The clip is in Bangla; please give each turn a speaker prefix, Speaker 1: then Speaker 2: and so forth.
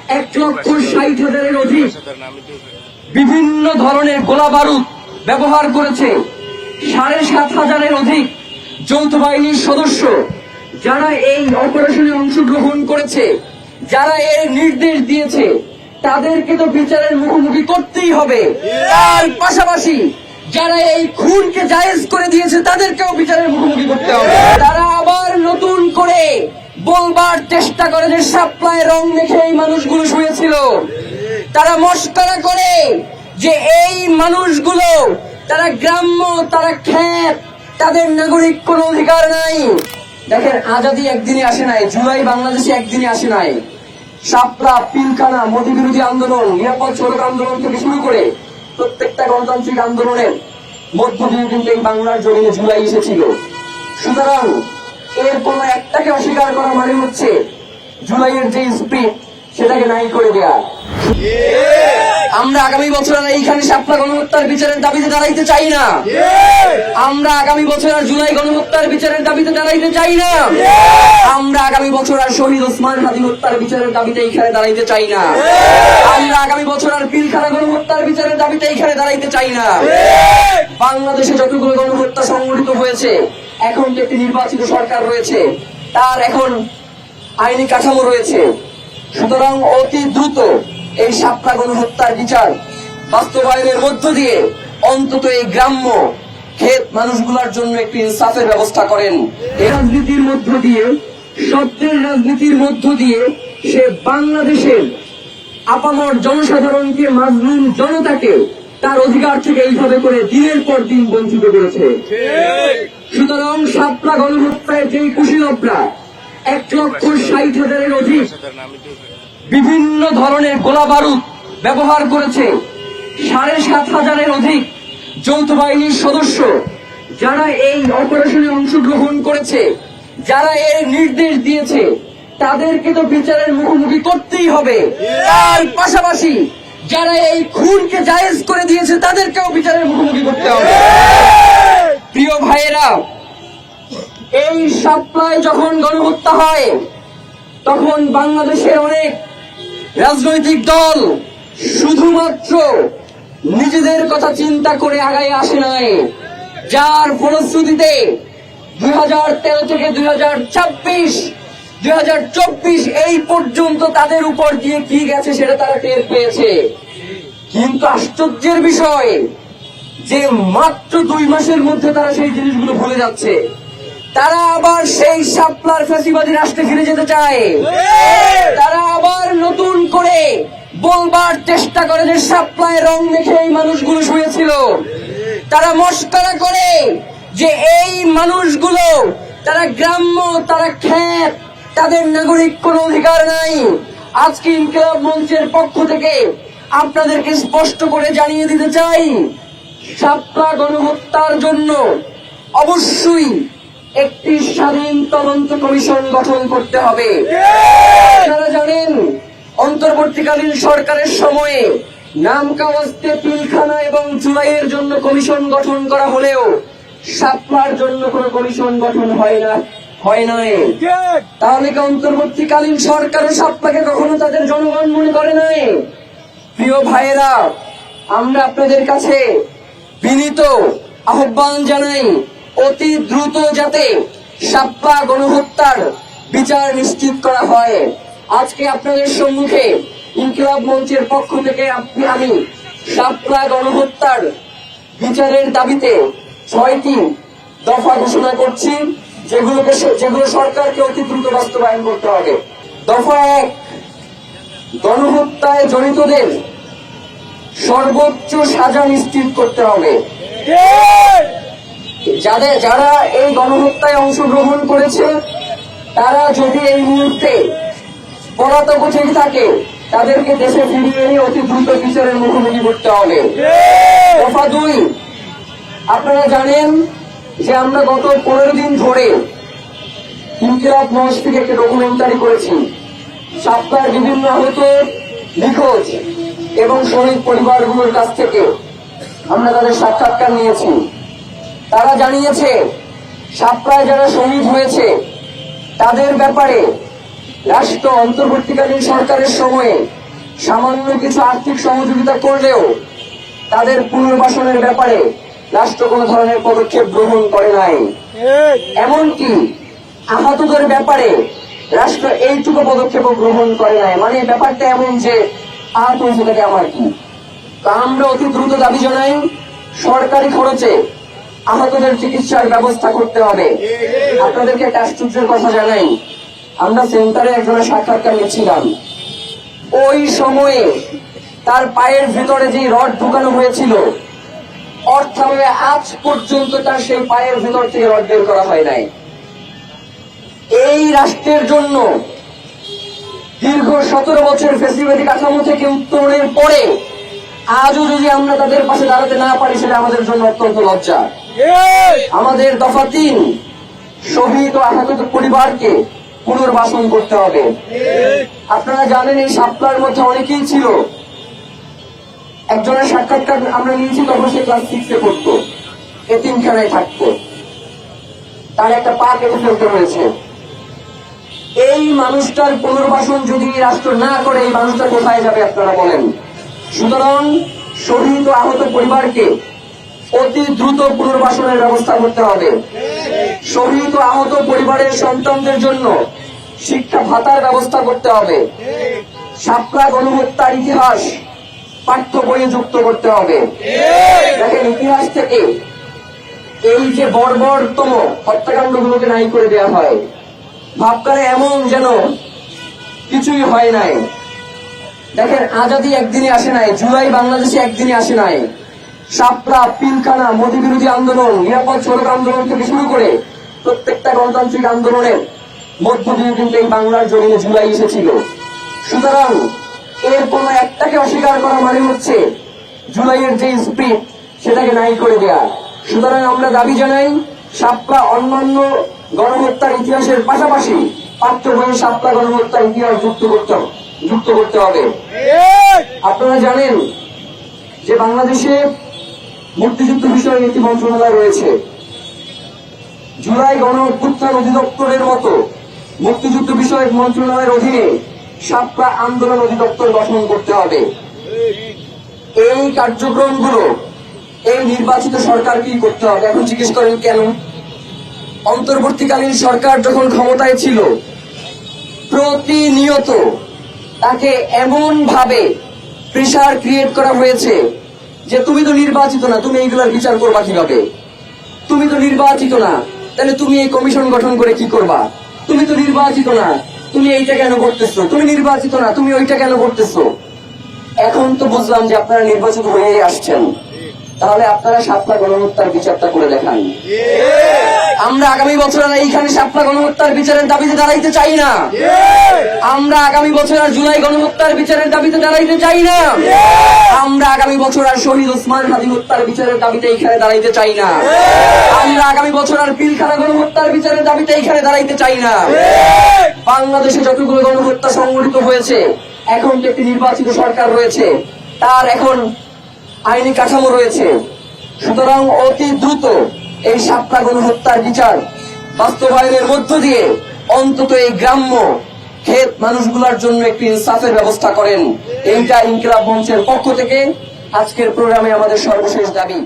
Speaker 1: 1,60,000-এর অধিক বিভিন্ন ধরনের গোলা বারুদ ব্যবহার করেছে। 7,500-এর অধিক যৌথ বাহিনীর সদস্য যারা এই অপারেশনে অংশগ্রহণ করেছে, যারা এর নির্দেশ দিয়েছে, তাদেরকে তো বিচারের মুখোমুখি করতেই হবে। তার পাশাপাশি যারা এই খুনকে জায়েজ করে দিয়েছে তাদেরকেও বিচারের মুখোমুখি করতে হবে। তারা আবার নতুন করে বলবার চেষ্টা করে যে শাপলায় রং মেখে এই মানুষগুলো শুয়েছিল। তারা মস্করা করে যে এই মানুষগুলো তারা গ্রাম্য, তারা খ্যাত, তাদের নাগরিক কোনো অধিকার নাই। দেখেন, আজাদি একদিনে আসে নাই, জুলাই বাংলাদেশে একদিনে আসে নাই। শাপলা, পিলখানা, মোদী বিরোধী আন্দোলন, নিরাপদ সড়ক আন্দোলন থেকে শুরু করে প্রত্যেকটা গণতান্ত্রিক আন্দোলনের মধ্য দিয়ে কিন্তু এই বাংলার জমিনে জুলাই এসেছিল। সুতরাং এর কোন একটাকে অস্বীকার করা মানে হচ্ছে জুলাইয়ের যে স্পিরিট সেটাকে নাই করে দেয়া। আমরা আগামী বছর আর এইখানে শাপলা গণহত্যার বিচারের দাবিতে দাঁড়াইতে চাই না। আমরা আগামী বছর আর জুলাই গণহত্যার বিচারের দাবিতে দাঁড়াইতে চাই না। আমরা আগামী বছর আর শহীদ ওসমান হাদি হত্যার বিচারের দাবিতে এইখানে দাঁড়াইতে চাই না। আমরা আগামী বছর আর পিলখানা গণহত্যার বিচারের দাবিতে এইখানে দাঁড়াইতে চাই না। বাংলাদেশে যতগুলো গণহত্যা সংঘটিত হয়েছে, এখন যে একটি নির্বাচিত সরকার রয়েছে, তার এখন আইনি কাঠামো রয়েছে। সুতরাং অতি দ্রুত এই শাপলা গণহত্যার বিচার বাস্তবায়নের মধ্য দিয়ে অন্তত এই গ্রাম্য ক্ষেত মানুষগুলোর জন্য একটি ইনসাফের ব্যবস্থা করেন। এই রাজনীতির মধ্য দিয়ে, শব্দের রাজনীতির মধ্য দিয়ে সে বাংলাদেশের আপামর জনসাধারণকে, মাজলুম জনতাকে তার অধিকার থেকে এইভাবে করে দিনের পর দিন বঞ্চিত করেছে। সুতরাং শাপলা গণহত্যায় যেই কুশীলবরা 1,60,000-এর অধিক বিভিন্ন ধরনের গোলা বারুদ ব্যবহার করেছে, 7,500-এর অধিক যৌথ বাহিনীর সদস্য যারা এই অপারেশনে অংশগ্রহণ করেছে, যারা এর নির্দেশ দিয়েছে, তাদেরকে তো বিচারের মুখোমুখি করতেই হবে। তার পাশাপাশি যারা এই খুনকে জায়েজ করে দিয়েছে তাদেরকেও বিচারের মুখোমুখি করতে হবে। প্রিয় ভাইয়েরা, এই শাপলায় যখন গণহত্যা হয় তখন বাংলাদেশের অনেক রাজনৈতিক দল শুধুমাত্র নিজেদের কথা চিন্তা করে আগায় আসে নাই, যার ফলশ্রুতিতে 2013 থেকে 2024 এই পর্যন্ত তাদের উপর দিয়ে কি গেছে সেটা তারা টের পেয়েছে। কিন্তু আশ্চর্যের বিষয় যে মাত্র 2 মাসের মধ্যে তারা সেই জিনিসগুলো ভুলে যাচ্ছে। তারা আবার সেই শাপলার ফ্যাসিবাদী রাষ্ট্রে ফিরে যেতে চায়। তারা আবার নতুন করে বলবার চেষ্টা করে যে শাপলায় রং মেখে এই মানুষগুলো শুয়েছিল। তারা মস্করা করে যে এই মানুষগুলো তারা গ্রাম্য, তারা খ্যাত, তাদের নাগরিক কোনো অধিকার নাই। আজকে ইনকিলাব মঞ্চের পক্ষ থেকে আপনাদেরকে স্পষ্ট করে জানিয়ে দিতে চাই, শাপলা গণহত্যার জন্য অবশ্যই একটি স্বাধীন তদন্ত কমিশন গঠন করতে হবে। আপনারা জানেন, অন্তর্বর্তীকালীন সরকারের সময়ে নামকাওয়াস্তে পিলখানা এবং জুলাইয়ের জন্য কমিশন গঠন করা হলেও শাপলার জন্য কোনো কমিশন গঠন হয় নাই। তাহলে কি অন্তর্বর্তীকালীন সরকারও শাপলাকে কখনো তাদের জনগণ মনে করে নাই? প্রিয় ভাইয়েরা, আমরা আপনাদের কাছে বিনীত আহ্বান জানাই, অতি দ্রুত যাতে শাপলা গণহত্যার বিচার নিশ্চিত করা হয়। আজকে আপনাদের সম্মুখে ইনকিলাব মঞ্চের পক্ষ থেকে আমি শাপলা গণহত্যার বিচারের দাবিতে 6টি দফা ঘোষণা করছি, যেগুলো সরকারকে অতি দ্রুত বাস্তবায়ন করতে হবে। দফা 1, গণহত্যায় জড়িতদের সর্বোচ্চ সাজা নিশ্চিত করতে হবে। যারা এই গণহত্যায় অংশগ্রহণ করেছে তারা যদি এই মুহূর্তে পলাতক থেকে থাকে, তাদেরকে দেশে ফিরিয়ে এনে অতি দ্রুত বিচারের মুখোমুখি করতে হবে। দফা 2, আপনারা জানেন যে আমরা গত 15 দিন ধরে ইনকিলাব মঞ্চ থেকে একটা ডকুমেন্টারি করেছি। শাপলার বিভিন্ন আহত, নিখোঁজ এবং শহীদ পরিবারগুলোর কাছ থেকে আমরা তাদের সাক্ষাৎকার নিয়েছি। তারা জানিয়েছে শাপলায় যারা শহীদ হয়েছে তাদের ব্যাপারে রাষ্ট্র অন্তর্বর্তীকালীন সরকারের সময়ে সামান্য কিছু আর্থিক সহযোগিতা করলেও তাদের পুনর্বাসনের ব্যাপারে রাষ্ট্র কোনো ধরনের পদক্ষেপ গ্রহণ করে নাই। এমনকি আহতদের ব্যাপারে রাষ্ট্র এইটুকু পদক্ষেপ গ্রহণ করে নাই। মানে ব্যাপারটা এমন যে আহত হয়েছে তাকে আমার কি। তো আমরা অতি দ্রুত দাবি জানাই, সরকারি খরচে আহতদের চিকিৎসার ব্যবস্থা করতে হবে। আপনাদেরকে একটা আশ্চর্যের কথা জানাই, আমরা সেন্টারে একজনের সাক্ষাৎকার নিচ্ছিলাম, ওই সময়ে তার পায়ের ভিতরে যে রড ঢুকানো হয়েছিল, অর্থাৎ আজ পর্যন্ত তার সেই পায়ের ভিতর থেকে রড বের করা হয় নাই। এই রাষ্ট্রের জন্য দীর্ঘ 17 বছর ফ্যাসিবাদী কাঠামো থেকে উত্তরণের পরে আজও যদি আমরা তাদের পাশে দাঁড়াতে না পারি, সেটা আমাদের জন্য অত্যন্ত লজ্জা। আমাদের দফা 3, শহীদ ও আহত পরিবারকে পুনর্বাসন করতে হবে। আপনারা জানেন এই শাপলার মধ্যে অনেকেই ছিল। একজনের সাক্ষাৎকার আমরা নিয়েছি, তখন সে ক্লাস 6-এ পড়তো, এতিমখানায় থাকতো, তার একটা পা কেটে ফেলতে হয়েছে। এই মানুষটার পুনর্বাসন যদি রাষ্ট্র না করে, এই মানুষটা কোথায় যাবে আপনারা বলেন? সুতরাং শহীদ ও আহত পরিবারকে অতি দ্রুত পুনর্বাসনের ব্যবস্থা করতে হবে। শহীদ ও আহত পরিবারের সন্তানদের জন্য শিক্ষা ভাতার ব্যবস্থা করতে হবে। শাপলা গণহত্যার ইতিহাস পাঠ্য বইয়ে যুক্ত করতে হবে। দেখেন, ইতিহাস থেকে এই যে বর্বরতম হত্যাকাণ্ডগুলোকে নাই করে দেওয়া হয়, ভাবকারে এমন যেন কিছুই হয় নাই। দেখেন, আজাদি একদিনে আসে নাই, জুলাই বাংলাদেশে একদিনে আসে নাই। শাপলা, পিলখানা, মোদী বিরোধী আন্দোলন, নিরাপদ সড়ক আন্দোলন থেকে শুরু করে প্রত্যেকটা গণতান্ত্রিক আন্দোলনের মধ্য দিয়ে কিন্তু এই বাংলার জমিনে জুলাই এসেছিল। সুতরাং এর কোন একটাকে অস্বীকার করা মানে হচ্ছে জুলাইয়ের যে স্পিরিট, সেটাকে নাই করে দেয়া। সুতরাং আমরা দাবি জানাই, শাপলা অন্যান্য গণহত্যার ইতিহাসের পাশাপাশি পাঠ্য বইয়ে শাপলা গণহত্যার ইতিহাস যুক্ত করতে হবে। আপনারা জানেন যে বাংলাদেশে মুক্তিযুদ্ধ বিষয়ক একটি মন্ত্রণালয় রয়েছে। জুলাই গণ অভ্যুত্থান অধিদপ্তরের মতো মুক্তিযুদ্ধ বিষয়ক মন্ত্রণালয়ের অধীনে শাপলা আন্দোলন অধিদপ্তর গঠন করতে হবে। এই কার্যক্রমগুলো এই নির্বাচিত সরকারকেই করতে হবে। এখন জিজ্ঞেস করেন কেন? অন্তর্বর্তীকালীন সরকার যখন ক্ষমতায় ছিল, প্রতিনিয়ত তাকে এমন ভাবে প্রেসার ক্রিয়েট করা হয়েছে যে তুমি তো নির্বাচিত না, তুমি এইগুলার বিচার করবা কিভাবে? তুমি তো নির্বাচিত না, তাহলে তুমি এই কমিশন গঠন করে কি করবা? তুমি তো নির্বাচিত না, তুমি এইটা কেন করতেছো? তুমি নির্বাচিত না, তুমি ওইটা কেন করতেছো? এখন তো বুঝলাম যে আপনারা নির্বাচিত হয়েই আসছেন, তাহলে আপনারা শাপলা গণহত্যার বিচারটা করে দেখান। আমরা আগামী বছর আর এইখানে শাপলা গণহত্যার বিচারের দাবিতে দাঁড়াইতে চাই না। আমরা আগামী বছর আর জুলাই গণহত্যার বিচারের দাবিতে দাঁড়াইতে চাই না। আমরা আগামী বছর আর শহীদ ওসমান হাদি হত্যার বিচারের দাবিতে এইখানে দাঁড়াইতে চাই না। আমরা আগামী বছর আর পিলখানা গণহত্যার বিচারের দাবিতে এইখানে দাঁড়াইতে চাই না। বাংলাদেশে যতগুলো গণহত্যা সংঘটিত হয়েছে, এখন যে একটি নির্বাচিত সরকার রয়েছে, তার এখন আইনি কাঠামো রয়েছে। সুতরাং অতি দ্রুত এই শাপলা গণহত্যার বিচার বাস্তবায়নের মধ্য দিয়ে অন্তত এই গ্রাম্য ক্ষেত মানুষগুলোর জন্য একটি ইনসাফের ব্যবস্থা করেন। এইটা ইনকিলাব মঞ্চের পক্ষ থেকে আজকের প্রোগ্রামে আমাদের সর্বশেষ দাবি।